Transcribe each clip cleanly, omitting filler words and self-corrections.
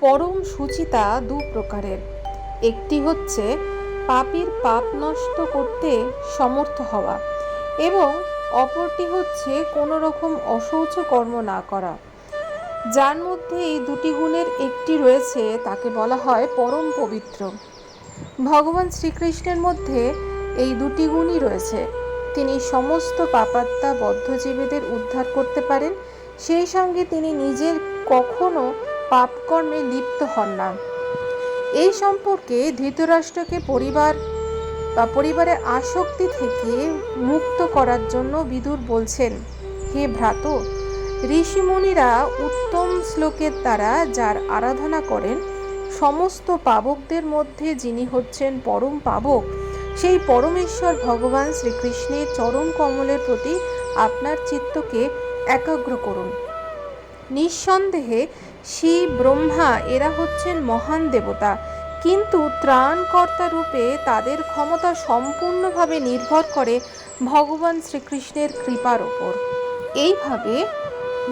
পরম সুচিতা দু প্রকারের। একটি হচ্ছে পাপীর পাপ নষ্ট করতে সমর্থ হওয়া এবং অপরটি হচ্ছে কোনো রকম অশৌচ কর্ম না করা। যার মধ্যে এই দুটি গুণের একটি রয়েছে তাকে বলা হয় পরম পবিত্র। ভগবান শ্রীকৃষ্ণের মধ্যে এই দুটি গুণই রয়েছে। তিনি সমস্ত পাপাত্মা বদ্ধজীবীদের উদ্ধার করতে পারেন, সেই সঙ্গে তিনি নিজের কখনো পাপকর্মে লিপ্ত হন না। এই সম্পর্কে ধৃতরাষ্ট্রকে পরিবারের আসক্তি থেকে মুক্ত করার জন্য বিদুর বলছেন, হে ভ্রাত, ঋষিমুনিরা উত্তম শ্লোকের দ্বারা যার আরাধনা করেন, সমস্ত পাবকদের মধ্যে যিনি হচ্ছেন পরম পাবক, সেই পরমেশ্বর ভগবান শ্রীকৃষ্ণের চরণ কমলের প্রতি আপনার চিত্তকে একাগ্র করুন। নিঃসন্দেহে শিব, ব্রহ্মা এরা হচ্ছেন মহান দেবতা, কিন্তু ত্রাণকর্তা রূপে তাদের ক্ষমতা সম্পূর্ণভাবে নির্ভর করে ভগবান শ্রীকৃষ্ণের কৃপার ওপর। এইভাবে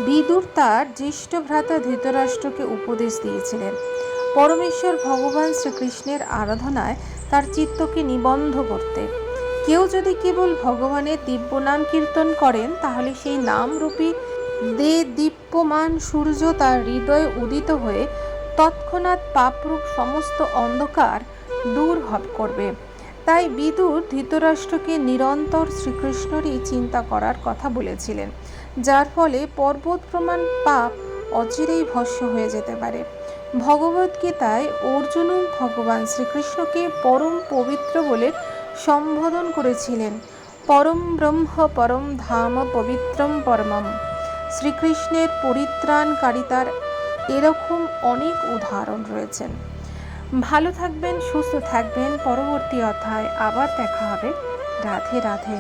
বিদুর তার জ্যেষ্ঠ ভ্রাতা ধৃতরাষ্ট্রকে উপদেশ দিয়েছিলেন পরমেশ্বর ভগবান শ্রীকৃষ্ণের আরাধনায় তার চিত্তকে নিবন্ধ করতে। কেউ যদি কেবল ভগবানের দিব্য নাম কীর্তন করেন, তাহলে সেই নামরূপী দীপ্যমান সূর্য তার হৃদয়ে উদিত হয়ে তৎক্ষণাৎ পাপরূপ সমস্ত অন্ধকার দূর করবে। তাই বিদুর ধৃতরাষ্ট্রকে নিরন্তর শ্রীকৃষ্ণেরই চিন্তা করার কথা বলেছিলেন, যার ফলে পর্বত প্রমাণ পাপ অচিরেই ভস্ম হয়ে যেতে পারে। ভগবদ্গীতায় অর্জুনও ভগবান শ্রীকৃষ্ণকে পরম পবিত্র বলে সম্বোধন করেছিলেন। পরম ব্রহ্ম পরম ধাম পবিত্রম পরমম। শ্রীকৃষ্ণের পরিত্রাণকারিতার এরকম অনেক উদাহরণ রয়েছেন। ভালো থাকবেন, সুস্থ থাকবেন। পরবর্তী অধ্যায় আবার দেখা হবে। রাধে রাধে।